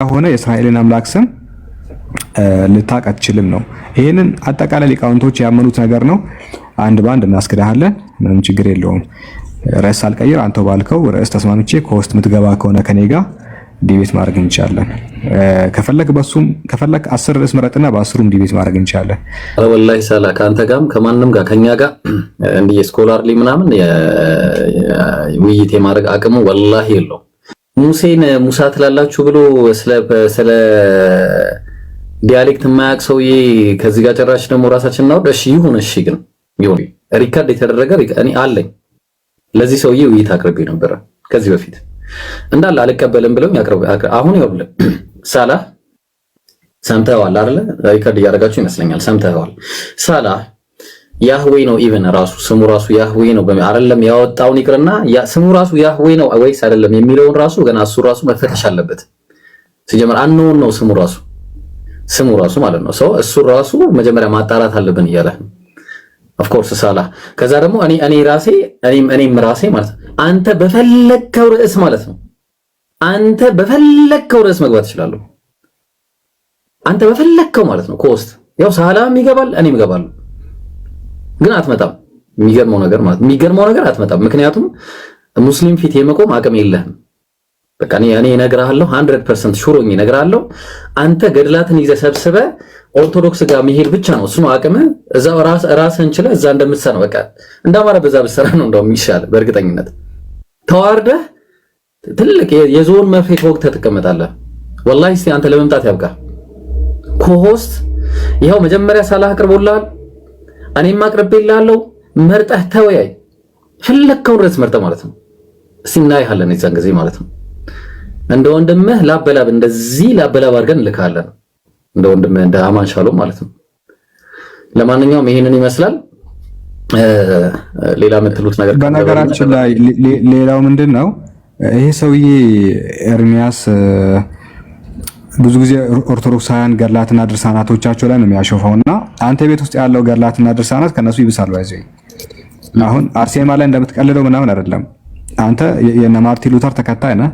ሆነ የእስራኤልን አምላክ ስም ልታውቅ አትችልም ነው። ይሄንን አጠቃላይ ሊቃውንቶች ያመኑት ነገር ነው። አንድ ባንድ እናስከዳለን፣ ምንም ችግር የለውም። ርዕስ አልቀይር፣ አንተው ባልከው ርዕስ ተስማምቼ ከውስጥ ምትገባ ከሆነ ከኔ ጋር ዲቤት ማድረግ እንችላለን። ከፈለክ 10 ርዕስ መረጥና በ10ሩም ዲቤት ማድረግ እንችላለን። ወላሂ ሰላ ከአንተ ጋርም ከማንም ጋር ከኛ ጋር እንዲህ ስኮላርሊ ምናምን ውይይት የማድረግ አቅሙ ወላሂ የለውም። ሙሴን ሙሳ ትላላችሁ ብሎ ስለ ዲያሌክት የማያውቅ ሰውዬ ከዚህ ጋር ጭራሽ ደግሞ ራሳችን እናወርድ። እሺ ይሁን፣ እሺ ግን ይሁን። ሪካርድ የተደረገ እኔ አለኝ። ለዚህ ሰውዬ ውይይት አቅርቤ ነበረ ከዚህ በፊት እንዳለ አልቀበልም ብለው አሁን ይወርል ሳላህ ሰምተዋል አይደለ? ሪካርድ እያደረጋችሁ ይመስለኛል። ሰምተዋል። ሳላህ ያህዌ ነው። ኢቭን ራሱ ስሙ ራሱ ያህዌ ነው አይደለም? ያወጣውን ይቅርና ስሙ ራሱ ያህዌ ነው ወይስ አይደለም የሚለውን ራሱ ገና እሱ ራሱ መፈተሽ አለበት። ሲጀምር አንነውን ነው ስሙ ራሱ ማለት ነው። ሰው እሱ ራሱ መጀመሪያ ማጣራት አለብን እያለ ኦፍ ኮርስ ሳላህ። ከዛ ደግሞ እኔም ራሴ ማለት አንተ በፈለከው ርዕስ ማለት ነው። አንተ በፈለከው ርዕስ መግባት እችላለሁ። አንተ በፈለከው ማለት ነው። ኮስት ያው ሳላም ይገባል፣ እኔም እገባለሁ። ግን አትመጣም። የሚገርመው ነገር አትመጣም። ምክንያቱም ሙስሊም ፊት የመቆም አቅም የለህም። በቃ እኔ እነግርሃለሁ 100% ሹሮኝ እነግርሃለሁ። አንተ ገድላትን ይዘህ ሰብስበህ ኦርቶዶክስ ጋር መሄድ ብቻ ነው እሱ ነው አቅም። እዛው ራስህን ችለህ እዛ እንደምትሰራ ነው በቃ እንዳማረ በዛ ብትሰራ ነው እንደው የሚሻል። በእርግጠኝነት ተዋርደህ ትልቅ የዞን መፍሬት ወቅት ትቀመጣለህ። ወላሂ እስቲ አንተ ለመምጣት ያብቃ። ኮሆስት ይኸው መጀመሪያ ሳላህ አቅርቦልሃል፣ እኔም አቅርቤልሃለሁ። መርጠህ ተወያይ። ፈለከውን ርዕስ መርጠህ ማለት ነው። እስቲ እናይሃለን የዛን ጊዜ ማለት ነው። እንደ ወንድምህ ላበላብ እንደዚህ ላበላብ አድርገን ልካለን። እንደ ወንድምህ እንደ አማን ሻሎም ማለት ነው። ለማንኛውም ይሄንን ይመስላል። ሌላ የምትሉት ነገር በነገራችን ላይ ሌላው ምንድነው ይሄ ሰውዬ ኤርሚያስ ብዙ ጊዜ ኦርቶዶክሳውያን ገድላትና ድርሳናቶቻቸው ላይ ነው የሚያሾፈውና አንተ ቤት ውስጥ ያለው ገድላትና ድርሳናት ከነሱ ይብሳል። ባይዘይ አሁን አርሴማ ላይ እንደምትቀልለው ምናምን አይደለም። አንተ የነ ማርቲን ሉተር ተከታይ ነህ።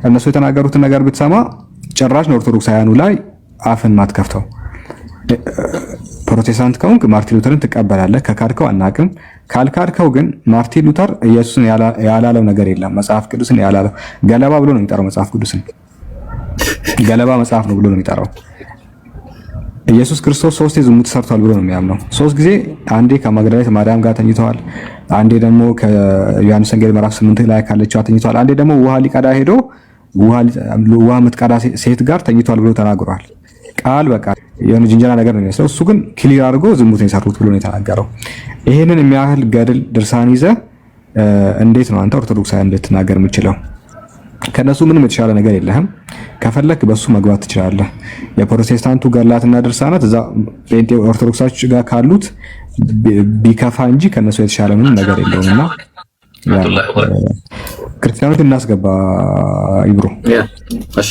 እነሱ የተናገሩትን ነገር ብትሰማ ጭራሽ ነው ኦርቶዶክሳውያኑ ላይ አፍን ማትከፍተው። ፕሮቴስታንት ከሆንክ ማርቲን ሉተርን ትቀበላለህ። ከካድከው አናቅም። ካልካድከው ግን ማርቲን ሉተር ኢየሱስን ያላለው ነገር የለም። መጽሐፍ ቅዱስን ያላለው ገለባ ብሎ ነው የሚጠራው። መጽሐፍ ቅዱስን ገለባ መጽሐፍ ነው ብሎ ነው የሚጠራው። ኢየሱስ ክርስቶስ 3 ጊዜ ዝሙት ሰርቷል ብሎ ነው የሚያምነው። 3 ጊዜ፣ አንዴ ከመግደላዊት ማርያም ጋር ተኝተዋል፣ አንዴ ደግሞ ከዮሐንስ ወንጌል ምዕራፍ 8 ላይ ካለችው ተኝተዋል፣ አንዴ ደግሞ ውሃ ሊቀዳ ሄዶ ውሃ የምትቀዳ ሴት ጋር ተኝተዋል ብሎ ተናግሯል። ቃል በቃ የሆነ ጅንጀና ነገር ነው የሚመስለው። እሱ ግን ክሊር አድርጎ ዝሙት ነው የሰሩት ብሎ ነው የተናገረው። ይሄንን የሚያህል ገድል ድርሳን ይዘህ እንዴት ነው አንተ ኦርቶዶክሳውያን ልትናገር የምችለው? ከነሱ ምንም የተሻለ ነገር የለህም። ከፈለክ በሱ መግባት ትችላለህ። የፕሮቴስታንቱ ገድላትና ድርሳናት እዛ ጴንጤ ኦርቶዶክሳች ጋር ካሉት ቢከፋ እንጂ ከነሱ የተሻለ ምንም ነገር የለውምና ክርስቲያኖች እናስገባ ይብሩ።